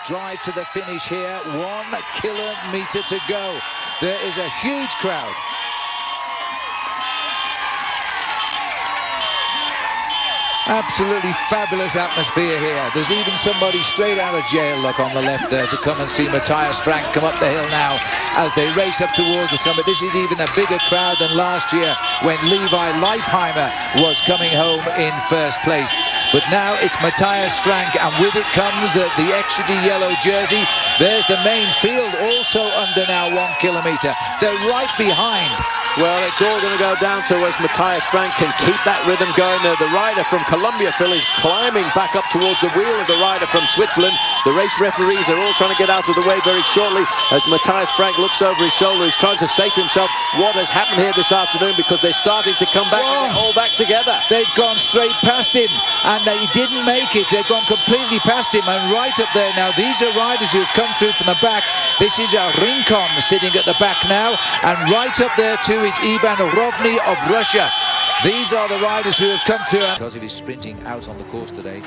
drive to the finish here. 1 kilometer to go. There is a huge crowd. Absolutely fabulous atmosphere here. There's even somebody straight out of jail, look, on the left there to come and see Matthias Frank come up the hill now as they race up towards the summit. This is even a bigger crowd than last year when Levi Leipheimer was coming home in first place. But now it's Matthias Frank, and with it comes the extra yellow jersey. There's the main field also under now 1 kilometer. They're right behind. Well, it's all going to go down to as Matthias Frank can keep that rhythm going. The rider from Colombia, Phil, is climbing back up towards the wheel of the rider from Switzerland. The race referees are all trying to get out of the way very shortly as Matthias Frank looks over his shoulder. He's trying to say to himself what has happened here this afternoon, because they're starting to come back and all back together. They've gone straight past him, and they didn't make it. They've gone completely past him, and right up there now, these are riders who have come through from the back. This is Rincon sitting at the back now, and right up there too is Ivan Rovny of Russia. These are the riders who have come through. Because of his sprinting out on the course today,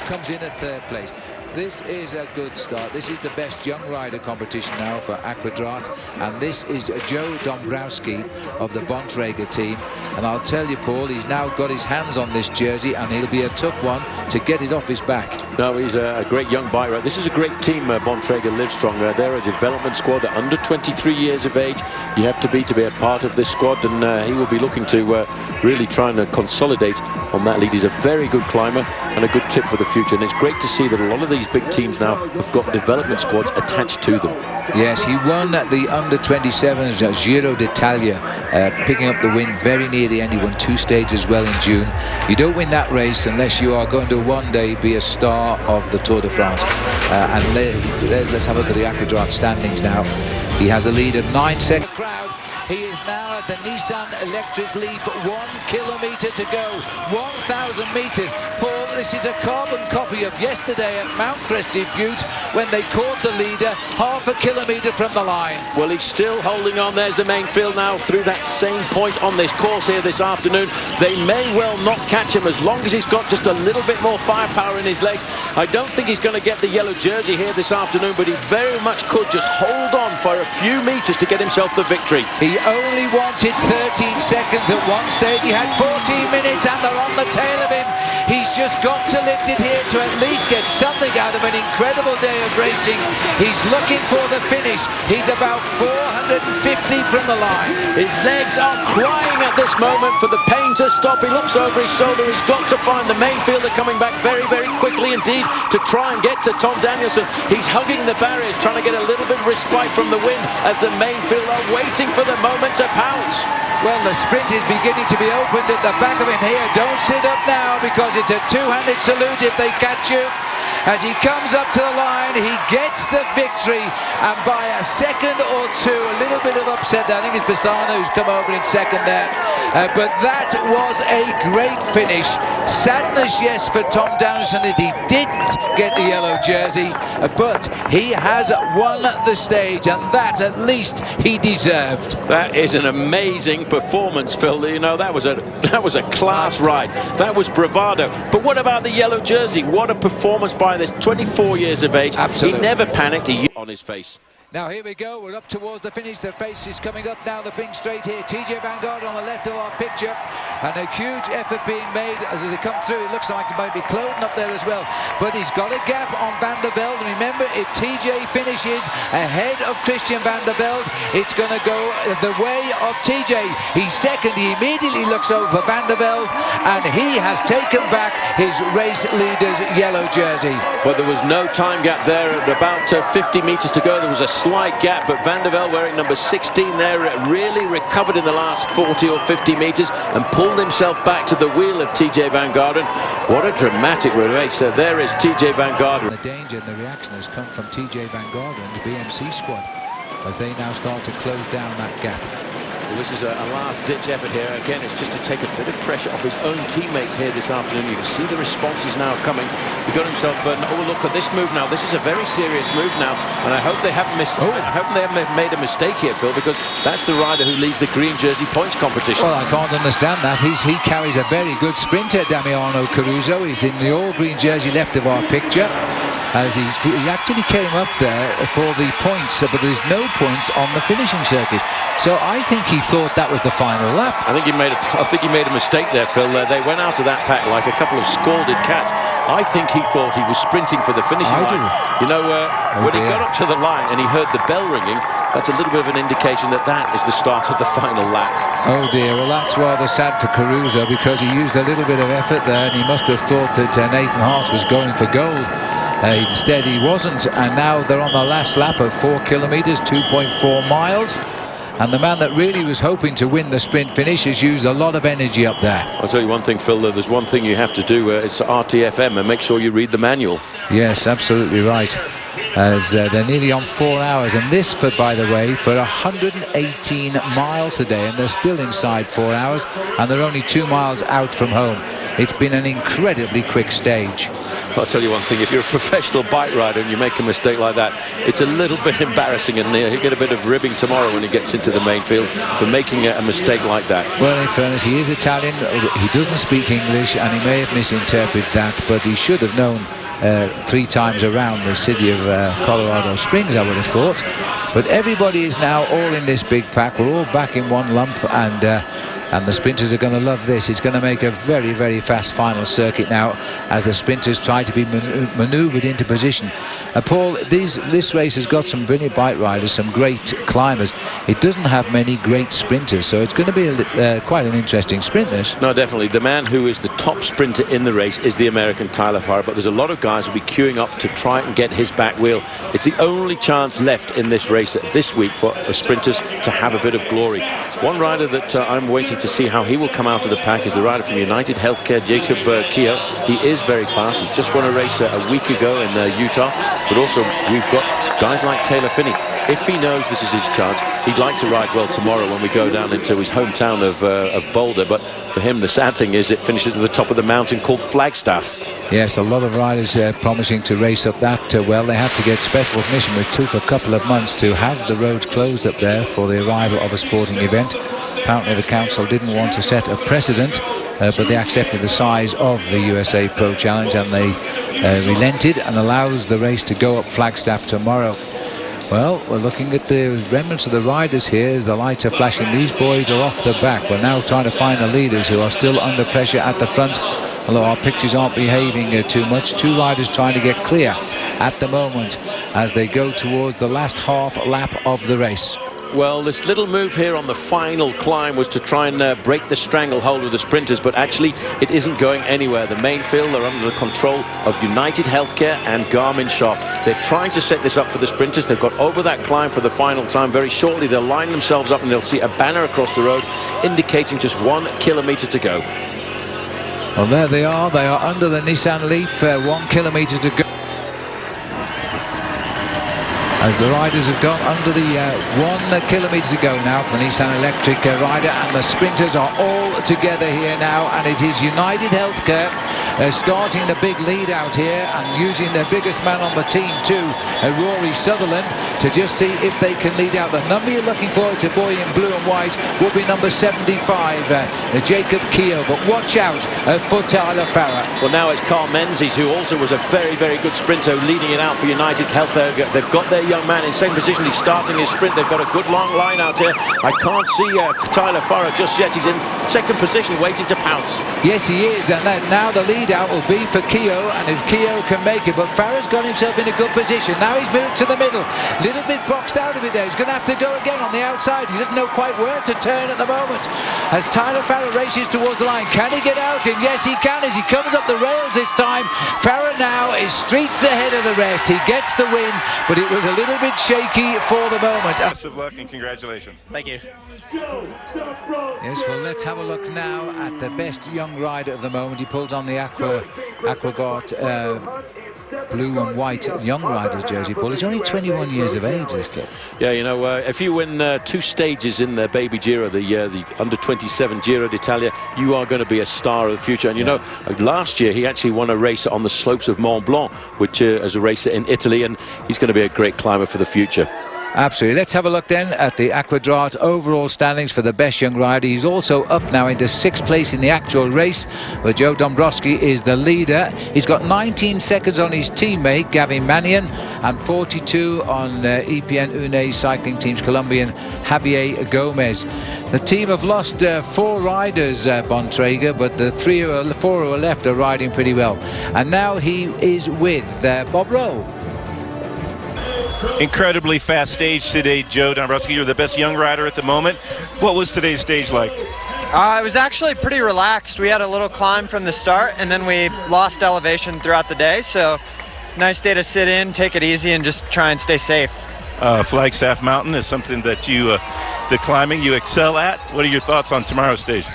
comes in at 3rd place. This is a good start. This is the best young rider competition now for Aquadrat, and this is Joe Dombrowski of the Bontrager team. And I'll tell you, Paul, he's now got his hands on this jersey, and he'll be a tough one to get it off his back. No, he's a great young bike rider. This is a great team, Bontrager Livestrong. They're a development squad at under 23 years of age. You have to be a part of this squad, and he will be looking to really try and consolidate on that lead. He's a very good climber and a good tip for the future, and it's great to see that a lot of these big teams now have got development squads attached to them. Yes, he won the under-27s Giro d'Italia, picking up the win very near the end. He won 2 stages as well in June. You don't win that race unless you are going to one day be a star of the Tour de France. And let's have a look at the Aquadrat standings now. He has a lead of 9 seconds. He is now at the Nissan Electric Leaf. 1 kilometer to go, 1,000 meters. Paul, this is a carbon copy of yesterday at Mount Crested Butte when they caught the leader half a kilometer from the line. Well, he's still holding on. There's the main field now through that same point on this course here this afternoon. They may well not catch him as long as he's got just a little bit more firepower in his legs. I don't think he's going to get the yellow jersey here this afternoon, but he very much could just hold on for a few meters to get himself the victory. He only wanted 13 seconds at one stage. He had 14 minutes, and they're on the tail of him. He's just got to lift it here to at least get something out of an incredible day of racing. He's looking for the finish. He's about 450 from the line. His legs are crying at this moment for the pain to stop. He looks over his shoulder. He's got to find the main fielder coming back very, very quickly indeed to try and get to Tom Danielson. He's hugging the barriers, trying to get a little bit of respite from the wind as the main field are waiting for the moment to pounce. Well, the sprint is beginning to be opened at the back of him here. Don't sit up now, because it's a 2-handed salute if they catch you. As he comes up to the line, he gets the victory, and by a second or two, a little bit of upset there. I think it's Pisano who's come over in second there. But that was a great finish. Sadness, yes, for Tom Danielson that he didn't get the yellow jersey, but he has won the stage, and that at least he deserved. That is an amazing performance, Phil. You know, that was a class ride. That was bravado. But what about the yellow jersey? What a performance by this 24 years of age. Absolutely. He never panicked. He on his face. Now here we go, we're up towards the finish. The face is coming up now, the pink straight here. TJ Van Garderen on the left of our picture, and a huge effort being made as they come through. It looks like it might be Kloden up there as well, but he's got a gap on Van der Velde. And remember, if TJ finishes ahead of Christian Van der Velde, it's going to go the way of TJ. He's second. He immediately looks over for Van der Velde, and he has taken back his race leader's yellow jersey. But there was no time gap there. At about 50 meters to go, there was a slight gap, but Van der Velde, wearing number 16 there, really recovered in the last 40 or 50 meters and pulled himself back to the wheel of TJ Van Garderen. What a dramatic race. There is TJ Van Garderen. The danger and the reaction has come from TJ Van Garderen's BMC squad as they now start to close down that gap. Well, this is a last-ditch effort here. Again, it's just to take a bit of pressure off his own teammates here this afternoon. You can see the responses now coming. He got himself look at this move now. This is a very serious move now, and I hope they haven't missed. I hope they haven't made a mistake here, Phil, because that's the rider who leads the green jersey points competition. Well, I can't understand that. He carries a very good sprinter, Damiano Caruso. He's in the all-green jersey left of our picture. as he actually came up there for the points, but there's no points on the finishing circuit. So I think he thought that was the final lap. I think he made a mistake there, Phil. They went out of that pack like a couple of scalded cats. I think he thought he was sprinting for the finishing line. You know, when he got up to the line and he heard the bell ringing, that's a little bit of an indication that that is the start of the final lap. Oh dear, well that's rather sad for Caruso, because he used a little bit of effort there and he must have thought that Nathan Haas was going for gold. Instead he wasn't, and now they're on the last lap of 4 kilometres, 2.4 miles. And the man that really was hoping to win the sprint finish has used a lot of energy up there. I'll tell you one thing, Phil, there's one thing you have to do, it's RTFM, and make sure you read the manual. Yes, absolutely right. As they're nearly on 4 hours, and this, by the way, for 118 miles today, and they're still inside 4 hours, and they're only 2 miles out from home. It's been an incredibly quick stage. I'll tell you one thing, if you're a professional bike rider and you make a mistake like that, it's a little bit embarrassing, and he'll get a bit of ribbing tomorrow when he gets into the main field for making a mistake like that. Well, in fairness, he is Italian, he doesn't speak English, and he may have misinterpreted that, but he should have known 3 times around the city of Colorado Springs, I would have thought. But everybody is now all in this big pack. We're all back in one lump, and the sprinters are going to love this. It's going to make a very, very fast final circuit now as the sprinters try to be manoeuvred into position. Paul, this race has got some brilliant bike riders, some great climbers. It doesn't have many great sprinters, so it's going to be quite an interesting sprint, this. No, definitely. The man who is the top sprinter in the race is the American Tyler Farrar, but there's a lot of guys who will be queuing up to try and get his back wheel. It's the only chance left in this race this week for sprinters to have a bit of glory. One rider that I'm waiting to see how he will come out of the pack is the rider from United Healthcare, Jacob Keogh. He is very fast. He just won a race a week ago in Utah. But also, we've got guys like Taylor Phinney. If he knows this is his chance, he'd like to ride well tomorrow when we go down into his hometown of Boulder. But for him, the sad thing is it finishes at the top of the mountain called Flagstaff. Yes, a lot of riders promising to race up that well. They had to get special permission, which took a couple of months to have the roads closed up there for the arrival of a sporting event. Apparently the council didn't want to set a precedent, but they accepted the size of the USA Pro Challenge, and they relented and allows the race to go up Flagstaff tomorrow. Well, we're looking at the remnants of the riders here as the lights are flashing. These boys are off the back. We're now trying to find the leaders who are still under pressure at the front, although our pictures aren't behaving too much. 2 riders trying to get clear at the moment as they go towards the last half lap of the race. Well, this little move here on the final climb was to try and break the stranglehold of the sprinters, but actually it isn't going anywhere. The main field are under the control of United Healthcare and Garmin Sharp. They're trying to set this up for the sprinters. They've got over that climb for the final time. Very shortly they'll line themselves up and they'll see a banner across the road indicating just 1 kilometre to go. Well, there they are. They are under the Nissan Leaf, 1 kilometre to go. As the riders have gone under the 1 kilometre to go now for the Nissan Electric rider, and the sprinters are all together here now, and it is United Healthcare starting the big lead out here and using their biggest man on the team too, Rory Sutherland, to just see if they can lead out. The number you're looking for, it's a boy in blue and white, will be number 75, Jacob Keogh, but watch out for Tyler Farrar. Well, now it's Carl Menzies, who also was a very, very good sprinter, leading it out for United Healthcare. They've got their young man in same position. He's starting his sprint. They've got a good long line out here. I can't see Tyler Farrar just yet. He's in second position waiting to pounce. Yes, he is, and now the lead out will be for Keogh, and if Keogh can make it, but Farrar's got himself in a good position. Now he's moved to the middle, little bit boxed out of it there. He's going to have to go again on the outside. He doesn't know quite where to turn at the moment as Tyler Farrar races towards the line. Can he get out? And yes, he can, as he comes up the rails this time. Farrar now is streets ahead of the rest. He gets the win, but it was a little bit shaky for the moment. Best of luck and congratulations. Thank you. Yes, well, let's have a look now at the best young rider of the moment. He pulls on the Aquagart blue and white young rider's jersey, Paul. He's only 21 years of age, this kid. Yeah, you know, if you win 2 stages in the Baby Giro, the under-27 Giro d'Italia, you are going to be a star of the future. And you know, last year he actually won a race on the slopes of Mont Blanc, which is a racer in Italy, and he's going to be a great climber for the future. Absolutely. Let's have a look then at the Aquadrat overall standings for the best young rider. He's also up now into 6th place in the actual race, but Joe Dombrowski is the leader. He's got 19 seconds on his teammate Gavin Manion and 42 on EPN Une Cycling Team's Colombian Javier Gomez. The team have lost 4 riders, Bontrager, but the 4 who are left are riding pretty well. And now he is with Bob Rowe. Incredibly fast stage today, Joe Dombrowski. You're the best young rider at the moment. What was today's stage like? It was actually pretty relaxed. We had a little climb from the start, and then we lost elevation throughout the day. So nice day to sit in, take it easy, and just try and stay safe. Flagstaff Mountain is something that the climbing you excel at. What are your thoughts on tomorrow's stage?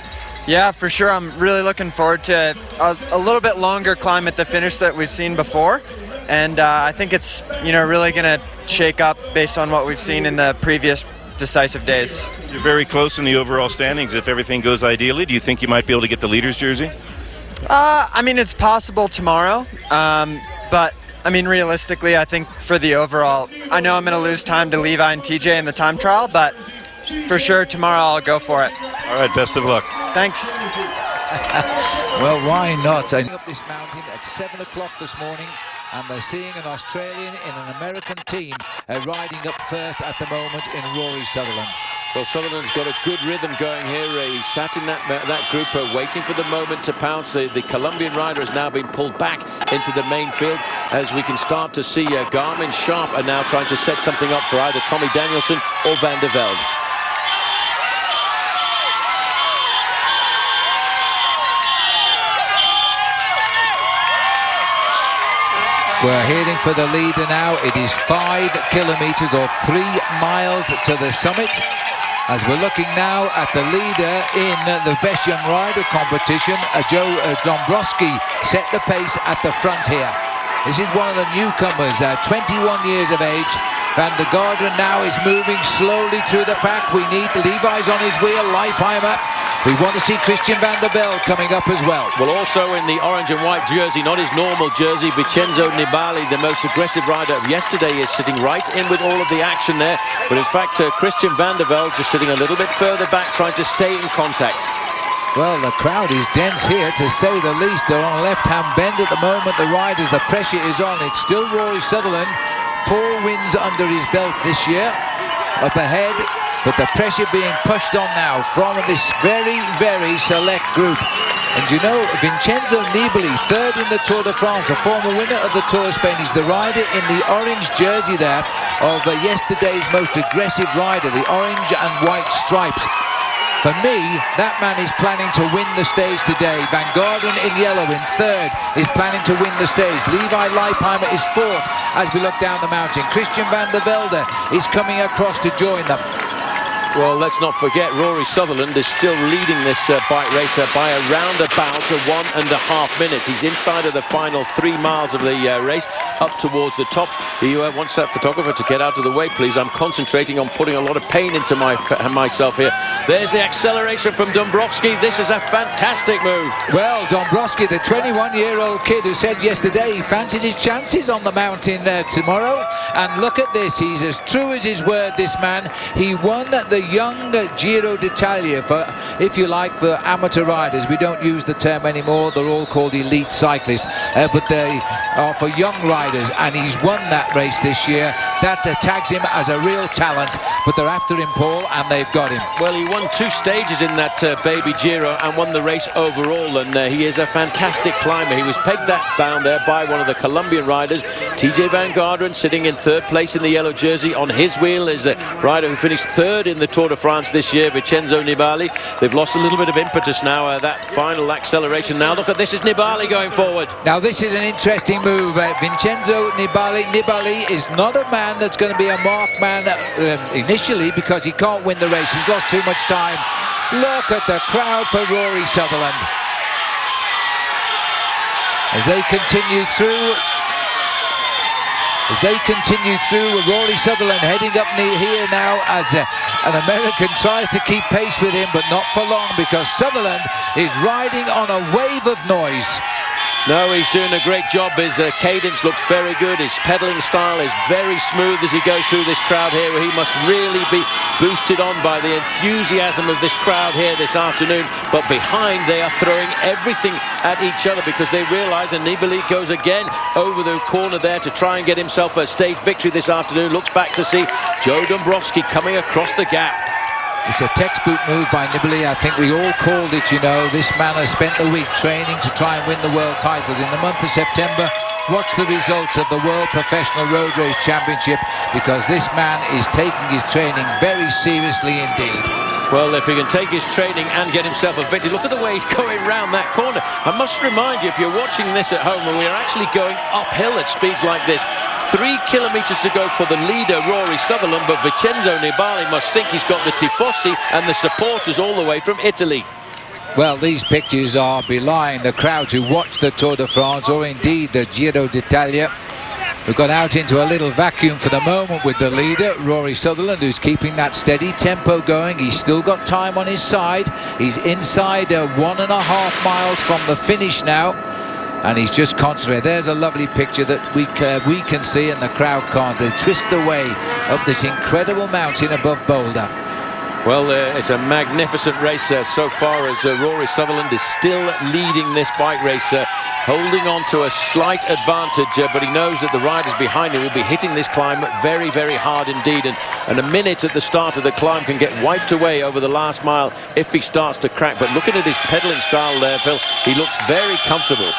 Yeah, for sure. I'm really looking forward to a little bit longer climb at the finish that we've seen before. And I think it's, really going to shake up based on what we've seen in the previous decisive days. You're very close in the overall standings. If everything goes ideally, do you think you might be able to get the leader's jersey? It's possible tomorrow. But realistically, I think for the overall, I know I'm going to lose time to Levi and TJ in the time trial, but for sure tomorrow I'll go for it. All right, best of luck. Thanks. Well, why not? I up this mountain at 7 o'clock this morning, and they're seeing an Australian in an American team riding up first at the moment in Rory Sutherland. Well, Sutherland's got a good rhythm going here. He sat in that group waiting for the moment to pounce. The Colombian rider has now been pulled back into the main field, as we can start to see Garmin Sharp are now trying to set something up for either Tommy Danielson or Van der Velde. We're heading for the leader now. It is 5 kilometres or 3 miles to the summit, as we're looking now at the leader in the best young rider competition. Joe Dombrowski set the pace at the front here. This is one of the newcomers, 21 years of age. Van der Garderen now is moving slowly through the pack. We need Levi's on his wheel, Leipheimer. We want to see Christian Van der Velde coming up as well. Well, also in the orange and white jersey, not his normal jersey, Vincenzo Nibali, the most aggressive rider of yesterday, is sitting right in with all of the action there. But in fact, Christian Van der Velde just sitting a little bit further back, trying to stay in contact. Well, the crowd is dense here, to say the least. They're on a left-hand bend at the moment. The riders, the pressure is on. It's still Rory Sutherland. 4 wins under his belt this year. Up ahead, but the pressure being pushed on now from this very, very select group. And Vincenzo Nibali, 3rd in the Tour de France, a former winner of the Tour of Spain. He's the rider in the orange jersey there of yesterday's most aggressive rider, the orange and white stripes. For me, that man is planning to win the stage today. Van Garderen in yellow in 3rd is planning to win the stage. Levi Leipheimer is 4th as we look down the mountain. Christian Van der Velde is coming across to join them. Well, let's not forget Rory Sutherland is still leading this bike race by around about 1.5 minutes. He's inside of the final 3 miles of the race, up towards the top. He wants that photographer to get out of the way, please. I'm concentrating on putting a lot of pain into myself here. There's the acceleration from Dombrowski. This is a fantastic move. Well, Dombrowski, the 21-year-old kid who said yesterday he fancies his chances on the mountain tomorrow. And look at this. He's as true as his word, this man. He won the young Giro d'Italia, for, if you like, for amateur riders. We don't use the term anymore. They're all called elite cyclists, but they are for young riders, and he's won that race this year. That tags him as a real talent, but they're after him, Paul, and they've got him. Well, he won 2 stages in that baby Giro and won the race overall, and he is a fantastic climber. He was pegged down there by one of the Colombian riders, TJ Van Garderen, sitting in 3rd place in the yellow jersey. On his wheel is a rider who finished 3rd in the Tour de France this year, Vincenzo Nibali. They've lost a little bit of impetus now, that final acceleration. Now look at this, is Nibali going forward. Now this is an interesting move. Vincenzo Nibali. Nibali is not a man that's going to be a mark man initially, because he can't win the race. He's lost too much time. Look at the crowd for Rory Sutherland as they continue through. Rory Sutherland heading up here now as an American tries to keep pace with him, but not for long, because Sutherland is riding on a wave of noise. No, he's doing a great job. His cadence looks very good. His pedaling style is very smooth as he goes through this crowd here. He must really be boosted on by the enthusiasm of this crowd here this afternoon. But behind, they are throwing everything at each other because they realize, and Nibali goes again over the corner there to try and get himself a stage victory this afternoon. Looks back to see Joe Dombrowski coming across the gap. It's a textbook move by Nibali. I think we all called it, you know. This man has spent the week training to try and win the world titles. In the month of September, watch the results of the World Professional Road Race Championship, because this man is taking his training very seriously indeed. Well, if he can take his training and get himself a victory, look at the way he's going round that corner. I must remind you, if you're watching this at home, we are actually going uphill at speeds like this. 3 kilometres to go for the leader, Rory Sutherland, but Vincenzo Nibali must think he's got the Tifosi and the supporters all the way from Italy. Well, these pictures are belying the crowds who watch the Tour de France, or indeed the Giro d'Italia. We've got out into a little vacuum for the moment with the leader, Rory Sutherland, who's keeping that steady tempo going. He's still got time on his side. He's inside 1.5 miles from the finish now, and he's just concentrated. There's a lovely picture that we can see and the crowd can't. They twist away up this incredible mountain above Boulder. Well, it's a magnificent race so far, as Rory Sutherland is still leading this bike race, holding on to a slight advantage, but he knows that the riders behind him will be hitting this climb very, very hard indeed, and a minute at the start of the climb can get wiped away over the last mile if he starts to crack. But looking at his pedaling style there, Phil, he looks very comfortable.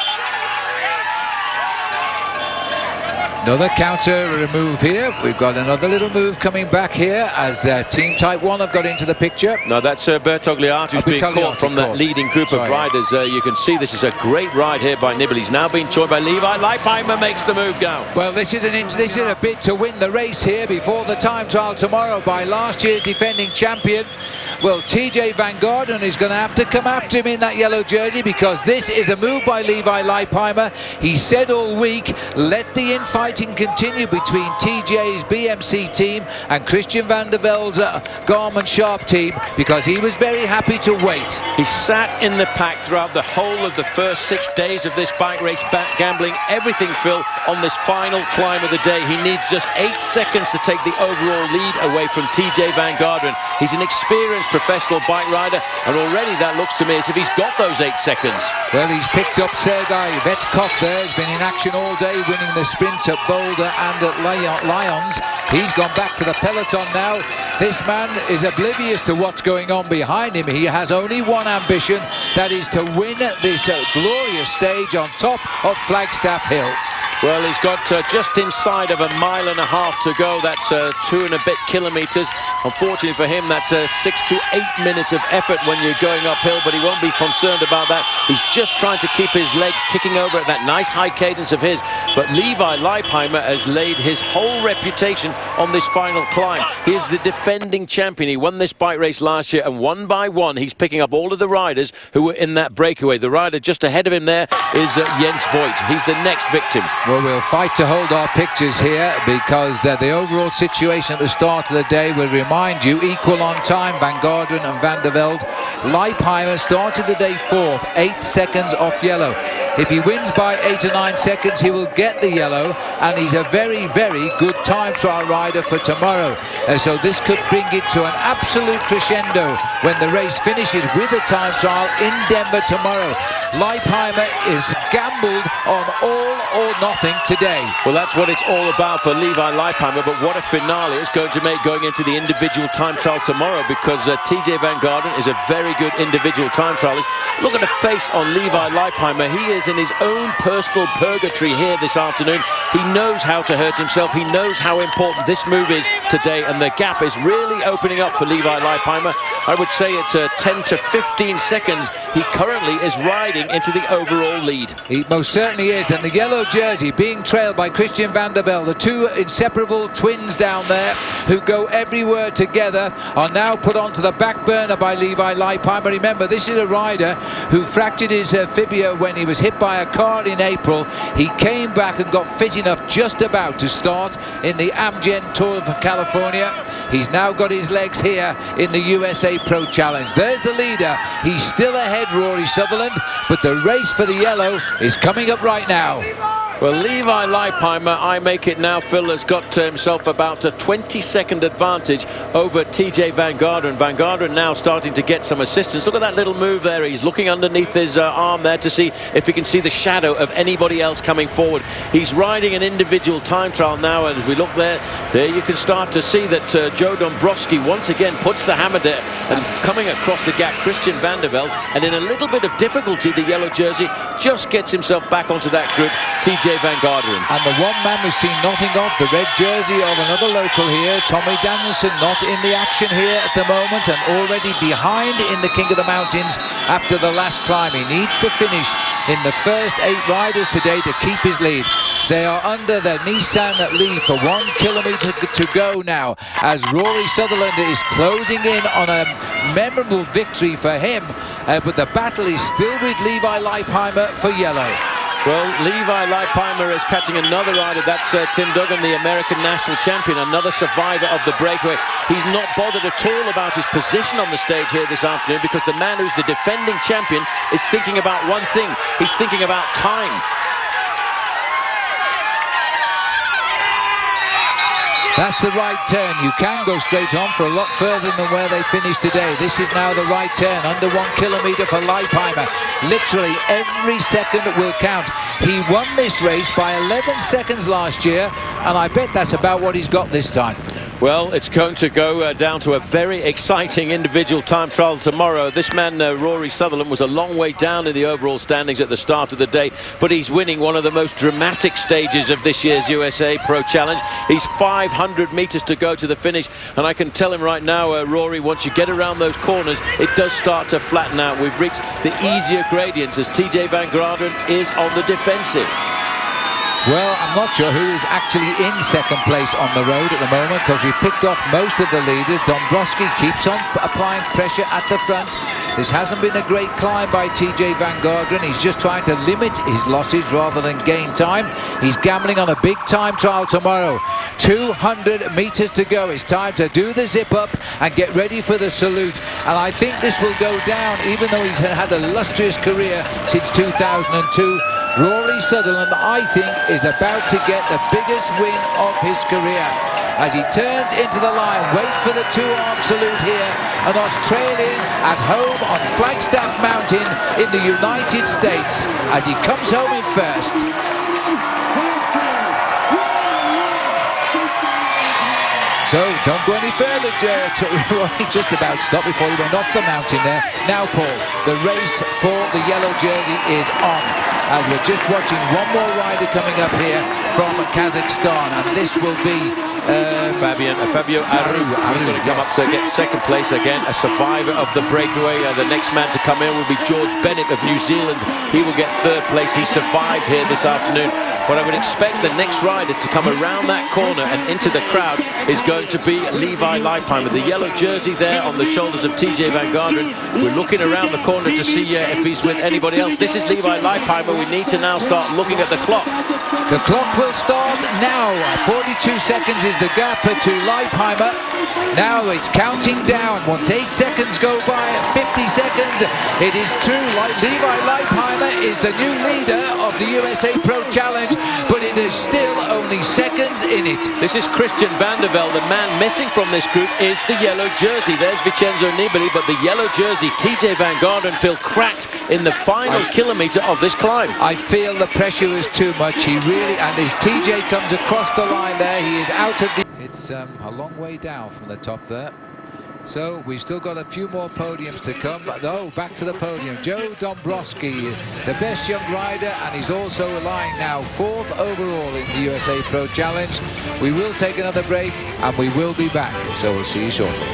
Another counter move here. We've got another little move coming back here as Team Type 1 have got into the picture. No, that's Bertogliati who's being caught from that leading group of riders. You can see this is a great ride here by Nibali. He's now being joined by Levi Leipheimer, makes the move go. Well, this is a bid to win the race here before the time trial tomorrow by last year's defending champion. Well, TJ Van Garderen is going to have to come after him in that yellow jersey, because this is a move by Levi Leipheimer. He said all week, let the infighting continue between TJ's BMC team and Christian van der Velde's Garmin Sharp team, because he was very happy to wait. He sat in the pack throughout the whole of the first 6 days of this bike race, gambling everything, Phil, on this final climb of the day. He needs just 8 seconds to take the overall lead away from TJ Van Garderen. He's an experienced professional bike rider, and already that looks to me as if he's got those 8 seconds. Well, he's picked up Sergei Vetkov there. He's been in action all day, winning the sprints at Boulder and at Lyons. He's gone back to the peloton now. This man is oblivious to what's going on behind him. He has only one ambition, that is to win this glorious stage on top of Flagstaff Hill. Well, he's got just inside of 1.5 miles to go. That's 2 and a bit kilometres. Unfortunately for him, that's 6 to 8 minutes of effort when you're going uphill, but he won't be concerned about that. He's just trying to keep his legs ticking over at that nice high cadence of his. But Levi Leipheimer has laid his whole reputation on this final climb. He is the defending champion. He won this bike race last year, and one by one, he's picking up all of the riders who were in that breakaway. The rider just ahead of him there is Jens Voigt. He's the next victim. Well, we'll fight to hold our pictures here, because the overall situation at the start of the day will remind you, equal on time, Van Garderen and Van der Velde. Leipheimer started the day 4th, 8 seconds off yellow. If he wins by 8 or 9 seconds, he will get the yellow, and he's a very, very good time trial rider for tomorrow. So this could bring it to an absolute crescendo when the race finishes with a time trial in Denver tomorrow. Leipheimer is gambled on all or nothing today. Well, that's what it's all about for Levi Leipheimer, but what a finale it's going to make going into the individual time trial tomorrow, because TJ Van Garderen is a very good individual time trialist. Look at the face on Levi Leipheimer. He is in his own personal purgatory here this afternoon. He knows how to hurt himself. He knows how important this move is today, and the gap is really opening up for Levi Leipheimer. I would say it's 10 to 15 seconds. He currently is riding into the overall lead. He most certainly is, and the yellow jersey being trailed by Christian van der Velde, the two inseparable twins down there who go everywhere together, are now put onto the back burner by Levi Leipheimer. Remember, this is a rider who fractured his fibula when he was hit by a car in April. He came back and got fit enough just about to start in the Amgen Tour of California. He's now got his legs here in the USA USA Pro Challenge. There's the leader. He's still ahead, Rory Sutherland, but the race for the yellow is coming up right now. Well, Levi Leipheimer, I make it now, Phil, has got himself about a 20-second advantage over TJ Van Garderen. Van Garderen now starting to get some assistance. Look at that little move there. He's looking underneath his arm there to see if he can see the shadow of anybody else coming forward. He's riding an individual time trial now, and as we look there you can start to see that Joe Dombrowski once again puts the hammer there and coming across the gap, Christian Vande Velde, and in a little bit of difficulty, the yellow jersey just gets himself back onto that group, TJ Van Garderen. And the one man we've seen nothing of, the red jersey of another local here, Tommy Danielson, not in the action here at the moment and already behind in the King of the Mountains after the last climb. He needs to finish in the first 8 riders today to keep his lead. They are under the Nissan lead for 1 kilometre to go now as Rory Sutherland is closing in on a memorable victory for him, but the battle is still with Levi Leipheimer for yellow. Well, Levi Leipheimer is catching another rider. That's Tim Duggan, the American national champion, another survivor of the breakaway. He's not bothered at all about his position on the stage here this afternoon because the man who's the defending champion is thinking about one thing. He's thinking about time. That's the right turn. You can go straight on for a lot further than where they finished today. This is now the right turn, under 1 kilometre for Leipheimer. Literally every second will count. He won this race by 11 seconds last year, and I bet that's about what he's got this time. Well, it's going to go down to a very exciting individual time trial tomorrow. This man, Rory Sutherland, was a long way down in the overall standings at the start of the day, but he's winning one of the most dramatic stages of this year's USA Pro Challenge. He's 500 metres to go to the finish, and I can tell him right now, Rory, once you get around those corners, it does start to flatten out. We've reached the easier gradients as TJ Van Garderen is on the defensive. Well, I'm not sure who is actually in second place on the road at the moment because we've picked off most of the leaders. Dombrowski keeps on applying pressure at the front. This hasn't been a great climb by TJ Van Garderen. He's just trying to limit his losses rather than gain time. He's gambling on a big time trial tomorrow. 200 metres to go. It's time to do the zip up and get ready for the salute. And I think this will go down, even though he's had a illustrious career since 2002. Rory Sutherland, I think, is about to get the biggest win of his career. As he turns into the line, wait for the 2-arm salute here. An Australian at home on Flagstaff Mountain in the United States as he comes home in first. So don't go any further, Rory. Just about stop before he went off the mountain there. Now, Paul, the race for the yellow jersey is on. As we're just watching one more rider coming up here from Kazakhstan, and this will be Fabio Aru. He's going to come up to get second place again, a survivor of the breakaway. The next man to come in will be George Bennett of New Zealand. He will get third place. He survived here this afternoon. But I would expect the next rider to come around that corner and into the crowd is going to be Levi Leipheimer. The yellow jersey there on the shoulders of TJ Van Garderen. We're looking around the corner to see if he's with anybody else. This is Levi Leipheimer. We need to now start looking at the clock. The clock will start now. 42 seconds is the gap to Leipheimer. Now it's counting down. Once 8 seconds go by, 50 seconds. It is true, Levi Leipheimer is the new leader of the USA Pro Challenge, but it is still only seconds in it. This is Christian Vande Velde. The man missing from this group is the yellow jersey. There's Vincenzo Nibali, but the yellow jersey, TJ Van Garderen, feel cracked in the final kilometre of this climb. I feel the pressure is too much. He really, and as TJ comes across the line there, he is out of the... It's a long way down from the top there. So we've still got a few more podiums to come. Oh, back to the podium. Joe Dombrowski, the best young rider, and he's also lying now 4th overall in the USA Pro Challenge. We will take another break and we will be back. So we'll see you shortly.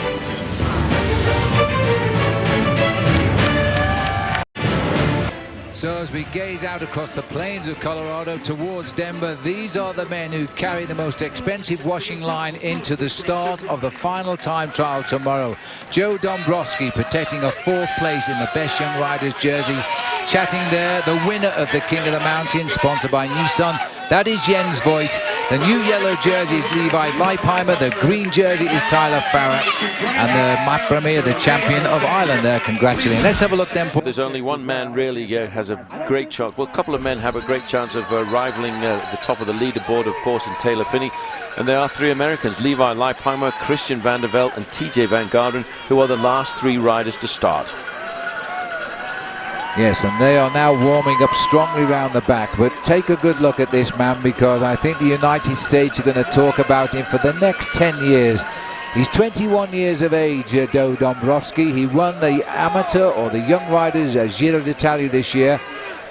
So as we gaze out across the plains of Colorado towards Denver, these are the men who carry the most expensive washing line into the start of the final time trial tomorrow. Joe Dombrowski protecting a 4th place in the Best Young Riders jersey. Chatting there, the winner of the King of the Mountain, sponsored by Nissan. That is Jens Voigt. The new yellow jersey is Levi Leipheimer. The green jersey is Tyler Farrar. And the Matt Premier, the champion of Ireland there, congratulating. Let's have a look then, Paul. There's only one man really has a great chance. Well, a couple of men have a great chance of rivaling the top of the leaderboard, of course, in Taylor Phinney. And there are three Americans, Levi Leipheimer, Christian Vande Velde and TJ Van Garderen, who are the last three riders to start. Yes, and they are now warming up strongly round the back. But take a good look at this man, because I think the United States are going to talk about him for the next 10 years. He's 21 years of age, Joe Dombrowski. He won the amateur or the young riders Giro d'Italia this year.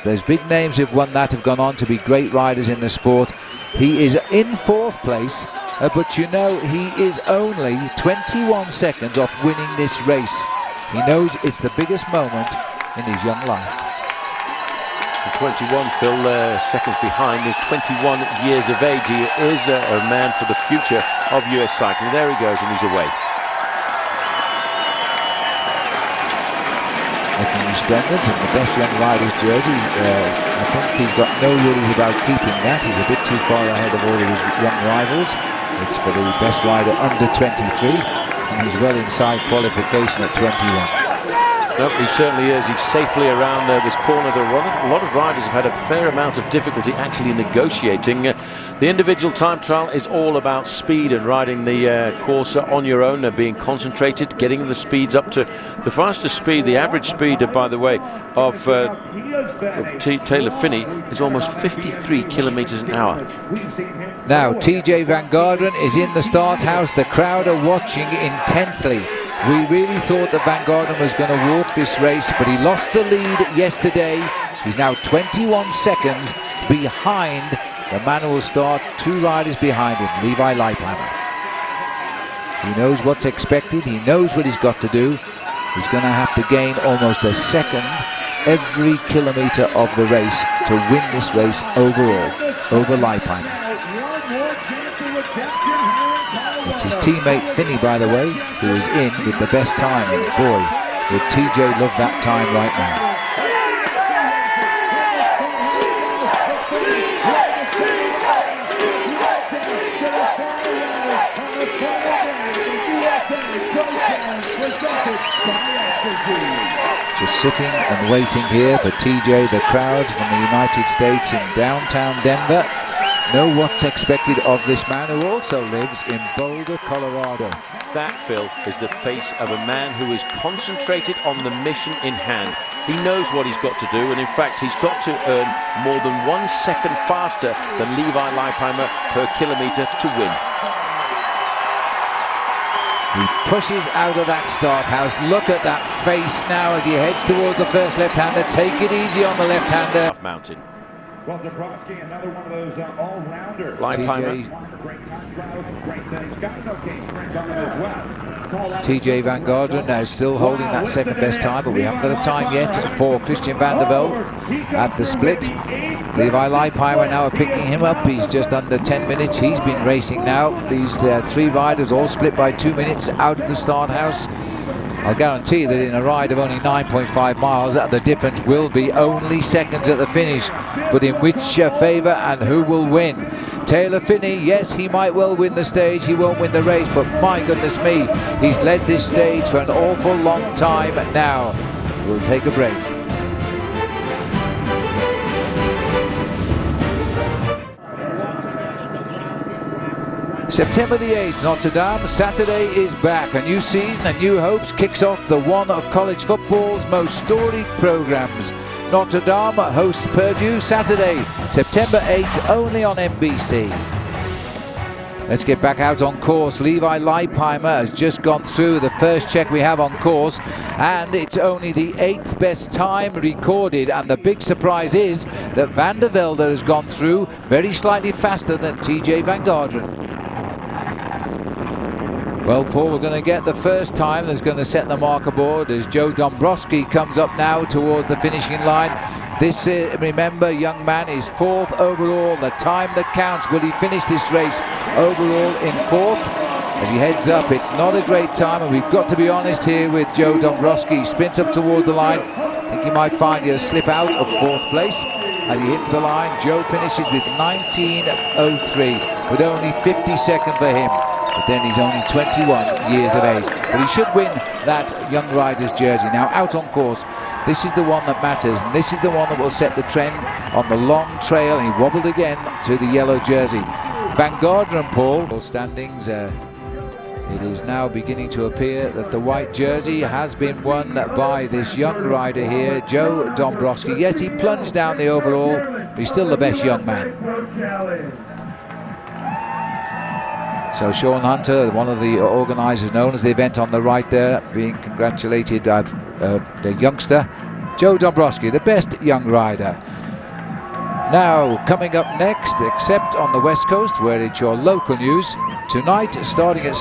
There's big names who've won that, have gone on to be great riders in the sport. He is in 4th place, but you know, he is only 21 seconds off winning this race. He knows it's the biggest moment in his young life. 21, Phil, seconds behind, is 21 years of age. He is a man for the future of US cycling. There he goes, and he's away. Looking resplendent in the best young rider's jersey. I think he's got no worries about keeping that. He's a bit too far ahead of all of his young rivals. It's for the best rider under 23, and he's well inside qualification at 21. No, he certainly is. He's safely around this corner. A lot of riders have had a fair amount of difficulty actually negotiating. The individual time trial is all about speed and riding the Corsa on your own, being concentrated, getting the speeds up to the fastest speed. The average speed, by the way, of Taylor Phinney is almost 53 kilometers an hour. Now, TJ Van Garderen is in the start house. The crowd are watching intensely. We really thought that Van Garderen was going to walk this race, but he lost the lead yesterday. He's now 21 seconds behind the man who will start 2 riders behind him, Levi Leipheimer. He knows what's expected. He knows what he's got to do. He's going to have to gain almost a second every kilometer of the race to win this race overall, over Leipheimer. It's his teammate Phinney, by the way, who is in with the best time. And boy, would TJ love that time right now. Just sitting and waiting here for TJ. The crowd from the United States in downtown Denver know what's expected of this man, who also lives in Boulder, Colorado. That, Phil, is the face of a man who is concentrated on the mission in hand. He knows what he's got to do, and in fact he's got to earn more than 1 second faster than Levi Leipheimer per kilometer to win. He pushes out of that start house. Look at that face now as he heads towards the first left-hander. Take it easy on the left-hander. Mountain. Well, Dombrowski, another one of those all-rounders. Leipheimer. TJ Van Garderen now still holding that second best time, but we haven't got a time yet for Christian Vande Velde at the split. Levi Leipheimer now are picking him up. He's just under 10 minutes. He's been racing now. These 3 riders all split by 2 minutes out of the start house. I'll guarantee that in a ride of only 9.5 miles, the difference will be only seconds at the finish. But in which favour and who will win? Taylor Phinney, yes, he might well win the stage. He won't win the race, but my goodness me, he's led this stage for an awful long time now. We'll take a break. September the 8th, Notre Dame, Saturday is back. A new season, a new hopes, kicks off the one of college football's most storied programs. Notre Dame hosts Purdue Saturday, September 8th, only on NBC. Let's get back out on course. Levi Leipheimer has just gone through the first check we have on course, and it's only the 8th best time recorded. And the big surprise is that Vande Velde has gone through very slightly faster than TJ Van Garderen. Well, Paul, we're going to get the first time that's going to set the marker board as Joe Dombrowski comes up now towards the finishing line. This, remember, young man is 4th overall, the time that counts. Will he finish this race overall in 4th? As he heads up, it's not a great time, and we've got to be honest here with Joe Dombrowski. He sprints up towards the line. I think he might find a slip out of 4th place. As he hits the line, Joe finishes with 19.03. with only 52nd for him. But then he's only 21 years of age. But he should win that Young Riders jersey. Now out on course, this is the one that matters, and this is the one that will set the trend on the long trail. And he wobbled again to the yellow jersey. Van Garderen, Paul. Standings, it is now beginning to appear that the white jersey has been won by this young rider here, Joe Dombrowski. Yes, he plunged down the overall, but he's still the best young man. So Sean Hunter, one of the organisers known as the event on the right there, being congratulated by the youngster, Joe Dombrowski, the best young rider. Now, coming up next, except on the West Coast, where it's your local news, tonight starting at